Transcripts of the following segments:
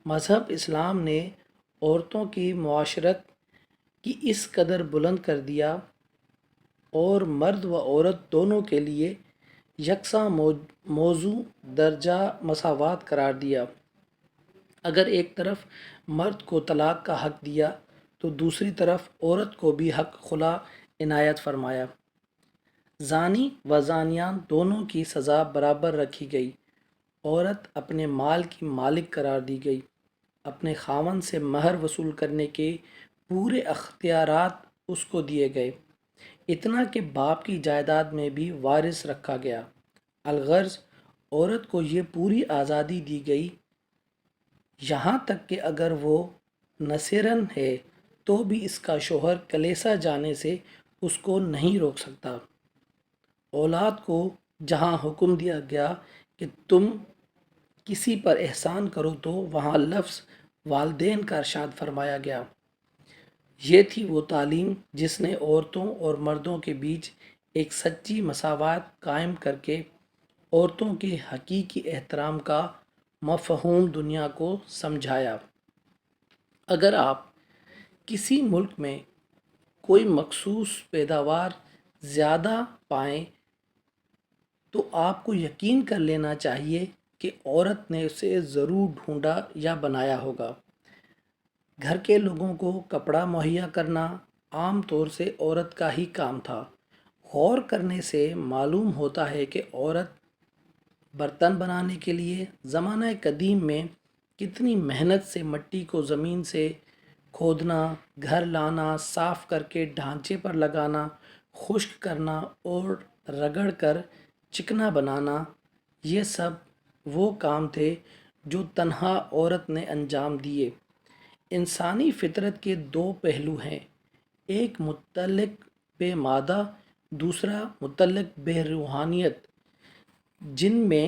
مذہب اسلام نے عورتوں کی معاشرت کی اس قدر بلند کر دیا اور مرد و عورت دونوں کے لیے یکساں موضوع درجہ مساوات قرار دیا۔ اگر ایک طرف مرد کو طلاق کا حق دیا تو دوسری طرف عورت کو بھی حق خلا عنایت فرمایا۔ زانی و زانیان دونوں کی سزا برابر رکھی گئی۔ عورت اپنے مال کی مالک قرار دی گئی۔ اپنے خاوند سے مہر وصول کرنے کے پورے اختیارات اس کو دیے گئے، اتنا کہ باپ کی جائیداد میں بھی وارث رکھا گیا۔ الغرض عورت کو یہ پوری آزادی دی گئی، یہاں تک کہ اگر وہ نصیرن ہے تو بھی اس کا شوہر کلیسا جانے سے اس کو نہیں روک سکتا۔ اولاد کو جہاں حکم دیا گیا کہ تم کسی پر احسان کرو تو وہاں لفظ والدین کا ارشاد فرمایا گیا۔ یہ تھی وہ تعلیم جس نے عورتوں اور مردوں کے بیچ ایک سچی مساوات قائم کر کے عورتوں کے حقیقی احترام کا مفہوم دنیا کو سمجھایا۔ اگر آپ کسی ملک میں کوئی مخصوص پیداوار زیادہ پائیں تو آپ کو یقین کر لینا چاہیے کہ عورت نے اسے ضرور ڈھونڈا یا بنایا ہوگا۔ گھر کے لوگوں کو کپڑا مہیا کرنا عام طور سے عورت کا ہی کام تھا۔ غور کرنے سے معلوم ہوتا ہے کہ عورت برتن بنانے کے لیے زمانہ قدیم میں کتنی محنت سے مٹی کو زمین سے کھودنا، گھر لانا، صاف کر کے ڈھانچے پر لگانا، خشک کرنا اور رگڑ کر چکنا بنانا، یہ سب وہ کام تھے جو تنہا عورت نے انجام دیے۔ انسانی فطرت کے دو پہلو ہیں، ایک متعلق بے مادہ، دوسرا متعلق بے روحانیت، جن میں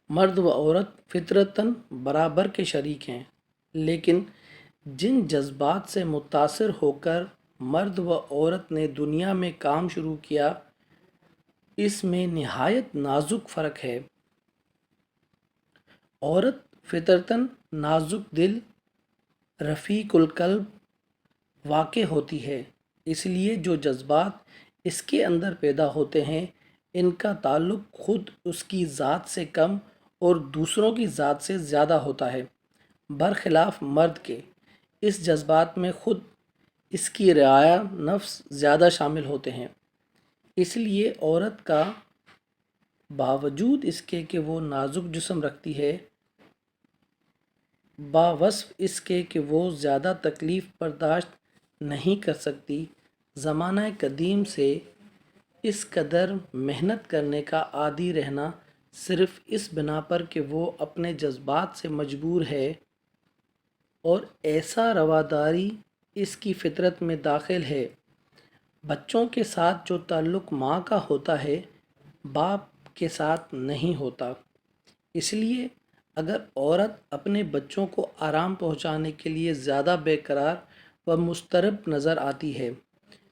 مرد و عورت فطرتاً برابر کے شریک ہیں، لیکن جن جذبات سے متاثر ہو کر مرد و عورت نے دنیا میں کام شروع کیا، اس میں نہایت نازک فرق ہے۔ عورت فطرتاً نازک دل، رفیق القلب واقع ہوتی ہے، اس لیے جو جذبات اس کے اندر پیدا ہوتے ہیں ان کا تعلق خود اس کی ذات سے کم اور دوسروں کی ذات سے زیادہ ہوتا ہے، برخلاف مرد کے۔ اس جذبات میں خود اس کی رعایا نفس زیادہ شامل ہوتے ہیں، اس لیے عورت کا باوجود اس کے کہ وہ نازک جسم رکھتی ہے، باوصف اس کے کہ وہ زیادہ تکلیف برداشت نہیں کر سکتی، زمانہ قدیم سے اس قدر محنت کرنے کا عادی رہنا صرف اس بنا پر کہ وہ اپنے جذبات سے مجبور ہے، اور ایسا رواداری اس کی فطرت میں داخل ہے۔ بچوں کے ساتھ جو تعلق ماں کا ہوتا ہے باپ کے ساتھ نہیں ہوتا، اس لیے اگر عورت اپنے بچوں کو آرام پہنچانے کے لیے زیادہ بے قرار و مضطرب نظر آتی ہے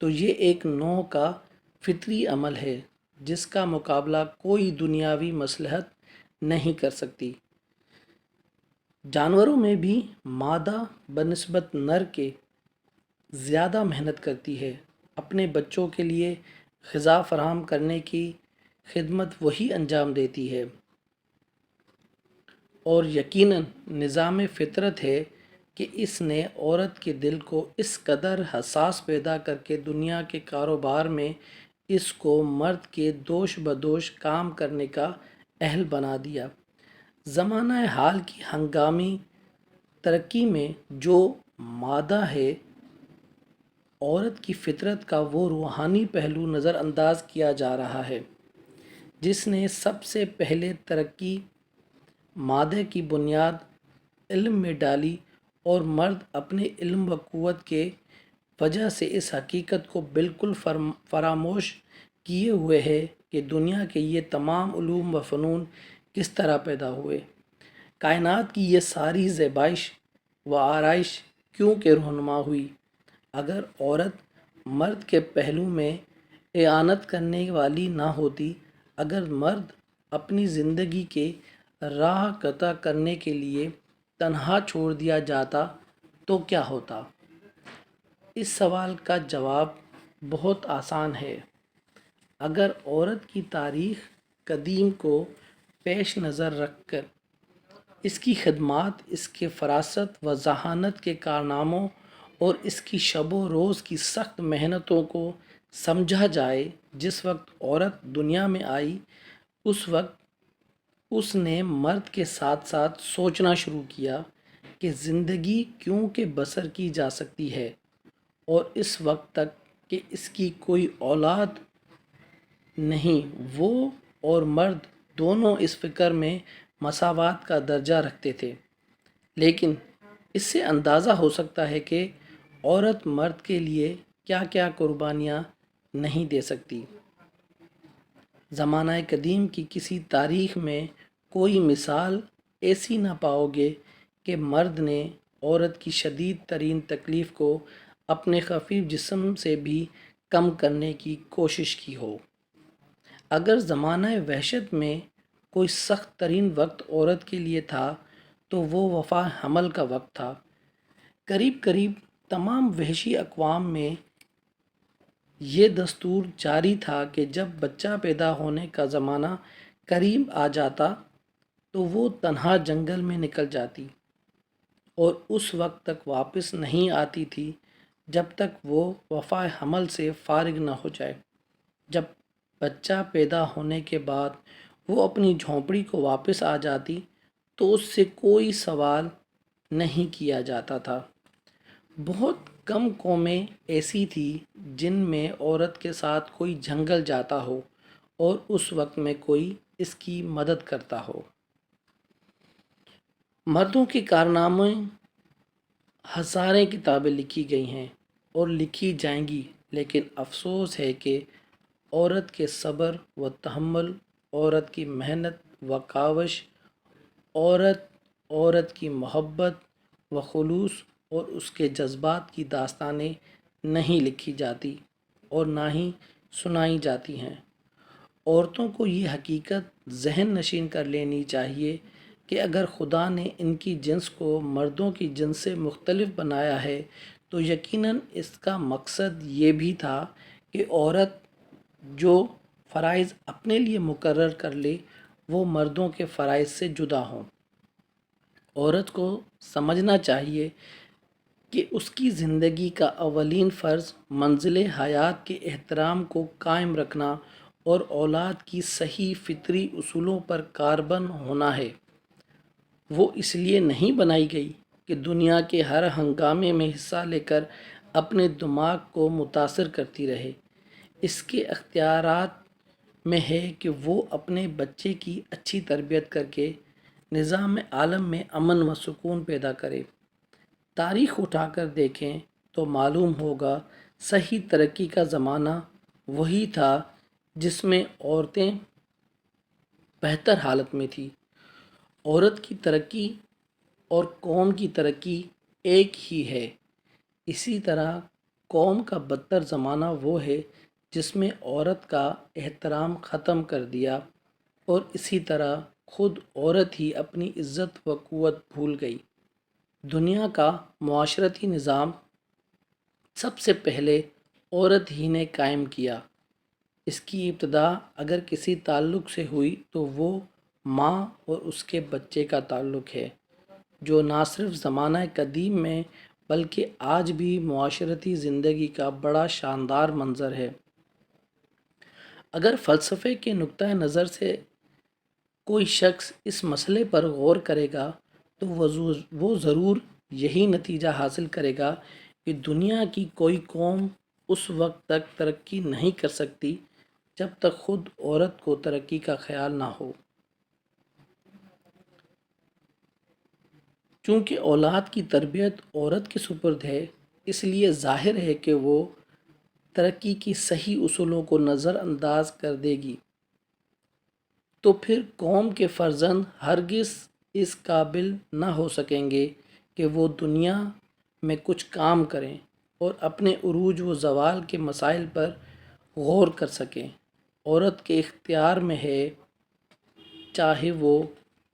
تو یہ ایک نوع کا فطری عمل ہے جس کا مقابلہ کوئی دنیاوی مصلحت نہیں کر سکتی۔ جانوروں میں بھی مادہ بنسبت نر کے زیادہ محنت کرتی ہے، اپنے بچوں کے لیے غذا فراہم کرنے کی خدمت وہی انجام دیتی ہے، اور یقیناً نظام فطرت ہے کہ اس نے عورت کے دل کو اس قدر حساس پیدا کر کے دنیا کے کاروبار میں اس کو مرد کے دوش بدوش کام کرنے کا اہل بنا دیا۔ زمانہ حال کی ہنگامی ترقی میں جو مادہ ہے، عورت کی فطرت کا وہ روحانی پہلو نظر انداز کیا جا رہا ہے جس نے سب سے پہلے ترقی مادے کی بنیاد علم میں ڈالی، اور مرد اپنے علم و قوت کے وجہ سے اس حقیقت کو بالکل فراموش کیے ہوئے ہے کہ دنیا کے یہ تمام علوم و فنون کس طرح پیدا ہوئے، کائنات کی یہ ساری زیبائش و آرائش کیوں کہ رونما ہوئی۔ اگر عورت مرد کے پہلو میں اعانت کرنے والی نہ ہوتی، اگر مرد اپنی زندگی کے راہ قطع کرنے کے لیے تنہا چھوڑ دیا جاتا تو کیا ہوتا؟ اس سوال کا جواب بہت آسان ہے۔ اگر عورت کی تاریخ قدیم کو پیش نظر رکھ کر اس کی خدمات، اس کے فراست و ذہانت کے کارناموں اور اس کی شب و روز کی سخت محنتوں کو سمجھا جائے، جس وقت عورت دنیا میں آئی اس وقت اس نے مرد کے ساتھ ساتھ سوچنا شروع کیا کہ زندگی کیوں کہ بسر کی جا سکتی ہے، اور اس وقت تک کہ اس کی کوئی اولاد نہیں، وہ اور مرد دونوں اس فکر میں مساوات کا درجہ رکھتے تھے۔ لیکن اس سے اندازہ ہو سکتا ہے کہ عورت مرد کے لیے کیا کیا قربانیاں نہیں دے سکتی۔ زمانہ قدیم کی کسی تاریخ میں کوئی مثال ایسی نہ پاؤ گے کہ مرد نے عورت کی شدید ترین تکلیف کو اپنے خفیف جسم سے بھی کم کرنے کی کوشش کی ہو۔ اگر زمانہ وحشت میں کوئی سخت ترین وقت عورت کے لیے تھا تو وہ وفا حمل کا وقت تھا۔ قریب قریب تمام وحشی اقوام میں یہ دستور جاری تھا کہ جب بچہ پیدا ہونے کا زمانہ قریب آ جاتا تو وہ تنہا جنگل میں نکل جاتی اور اس وقت تک واپس نہیں آتی تھی جب تک وہ وفا حمل سے فارغ نہ ہو جائے۔ جب بچہ پیدا ہونے کے بعد وہ اپنی جھونپڑی کو واپس آ جاتی تو اس سے کوئی سوال نہیں کیا جاتا تھا۔ بہت کم قومیں ایسی تھیں جن میں عورت کے ساتھ کوئی جنگل جاتا ہو اور اس وقت میں کوئی اس کی مدد کرتا ہو۔ مردوں کے کارنامے ہزاریں کتابیں لکھی گئی ہیں اور لکھی جائیں گی، لیکن افسوس ہے کہ عورت کے صبر و تحمل، عورت کی محنت و کاوش، عورت کی محبت و خلوص اور اس کے جذبات کی داستانیں نہیں لکھی جاتی اور نہ ہی سنائی جاتی ہیں۔ عورتوں کو یہ حقیقت ذہن نشین کر لینی چاہیے کہ اگر خدا نے ان کی جنس کو مردوں کی جنس سے مختلف بنایا ہے تو یقیناً اس کا مقصد یہ بھی تھا کہ عورت جو فرائض اپنے لیے مقرر کر لے وہ مردوں کے فرائض سے جدا ہوں۔ عورت کو سمجھنا چاہیے کہ اس کی زندگی کا اولین فرض منزل حیات کے احترام کو قائم رکھنا اور اولاد کی صحیح فطری اصولوں پر کاربن ہونا ہے۔ وہ اس لیے نہیں بنائی گئی کہ دنیا کے ہر ہنگامے میں حصہ لے کر اپنے دماغ کو متاثر کرتی رہے۔ اس کے اختیارات میں ہے کہ وہ اپنے بچے کی اچھی تربیت کر کے نظام عالم میں امن و سکون پیدا کرے۔ تاریخ اٹھا کر دیکھیں تو معلوم ہوگا صحیح ترقی کا زمانہ وہی تھا جس میں عورتیں بہتر حالت میں تھیں۔ عورت کی ترقی اور قوم کی ترقی ایک ہی ہے۔ اسی طرح قوم کا بدتر زمانہ وہ ہے جس میں عورت کا احترام ختم کر دیا، اور اسی طرح خود عورت ہی اپنی عزت و قوت بھول گئی۔ دنیا کا معاشرتی نظام سب سے پہلے عورت ہی نے قائم کیا۔ اس کی ابتدا اگر کسی تعلق سے ہوئی تو وہ ماں اور اس کے بچے کا تعلق ہے، جو نہ صرف زمانہ قدیم میں بلکہ آج بھی معاشرتی زندگی کا بڑا شاندار منظر ہے۔ اگر فلسفے کے نقطہ نظر سے کوئی شخص اس مسئلے پر غور کرے گا تو وہ ضرور یہی نتیجہ حاصل کرے گا کہ دنیا کی کوئی قوم اس وقت تک ترقی نہیں کر سکتی جب تک خود عورت کو ترقی کا خیال نہ ہو۔ چونکہ اولاد کی تربیت عورت کے سپرد ہے، اس لیے ظاہر ہے کہ وہ ترقی کی صحیح اصولوں کو نظر انداز کر دے گی، تو پھر قوم کے فرزند ہرگز اس قابل نہ ہو سکیں گے کہ وہ دنیا میں کچھ کام کریں اور اپنے عروج و زوال کے مسائل پر غور کر سکیں۔ عورت کے اختیار میں ہے، چاہے وہ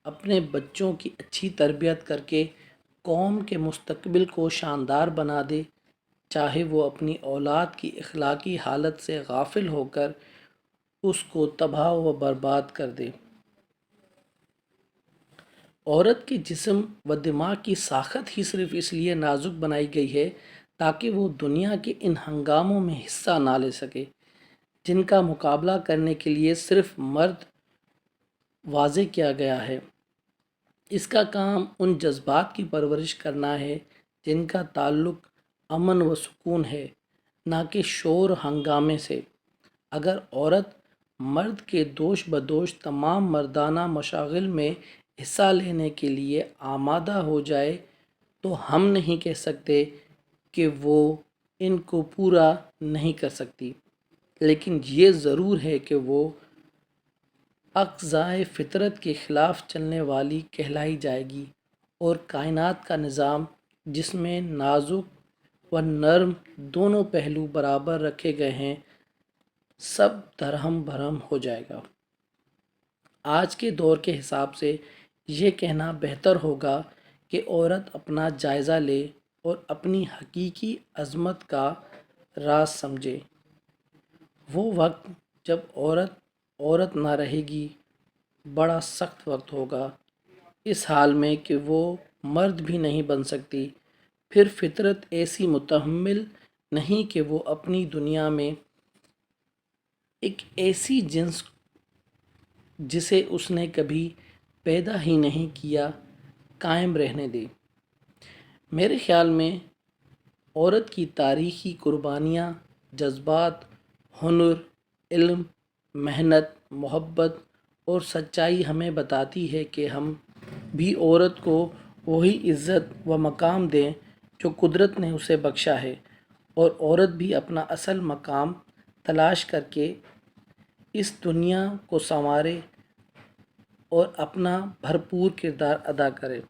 اپنے بچوں کی اچھی تربیت کر کے قوم کے مستقبل کو شاندار بنا دے، چاہے وہ اپنی اولاد کی اخلاقی حالت سے غافل ہو کر اس کو تباہ و برباد کر دے۔ عورت کے جسم و دماغ کی ساخت ہی صرف اس لیے نازک بنائی گئی ہے تاکہ وہ دنیا کے ان ہنگاموں میں حصہ نہ لے سکے جن کا مقابلہ کرنے کے لیے صرف مرد واضح کیا گیا ہے۔ اس کا کام ان جذبات کی پرورش کرنا ہے جن کا تعلق امن و سکون ہے، نہ کہ شور ہنگامے سے۔ اگر عورت مرد کے دوش بدوش تمام مردانہ مشاغل میں حصہ لینے کے لیے آمادہ ہو جائے تو ہم نہیں کہہ سکتے کہ وہ ان کو پورا نہیں کر سکتی، لیکن یہ ضرور ہے کہ وہ اقضائے فطرت کے خلاف چلنے والی کہلائی جائے گی، اور کائنات کا نظام جس میں نازک و نرم دونوں پہلو برابر رکھے گئے ہیں سب درہم برہم ہو جائے گا۔ آج کے دور کے حساب سے یہ کہنا بہتر ہوگا کہ عورت اپنا جائزہ لے اور اپنی حقیقی عظمت کا راز سمجھے۔ وہ وقت جب عورت نہ رہے گی بڑا سخت وقت ہوگا، اس حال میں کہ وہ مرد بھی نہیں بن سکتی۔ پھر فطرت ایسی متحمل نہیں کہ وہ اپنی دنیا میں ایک ایسی جنس جسے اس نے کبھی پیدا ہی نہیں کیا قائم رہنے دے۔ میرے خیال میں عورت کی تاریخی قربانیاں، جذبات، ہنر، علم، محنت، محبت اور سچائی ہمیں بتاتی ہے کہ ہم بھی عورت کو وہی عزت و مقام دیں جو قدرت نے اسے بخشا ہے، اور عورت بھی اپنا اصل مقام تلاش کر کے اس دنیا کو سنوارے اور اپنا بھرپور کردار ادا کرے۔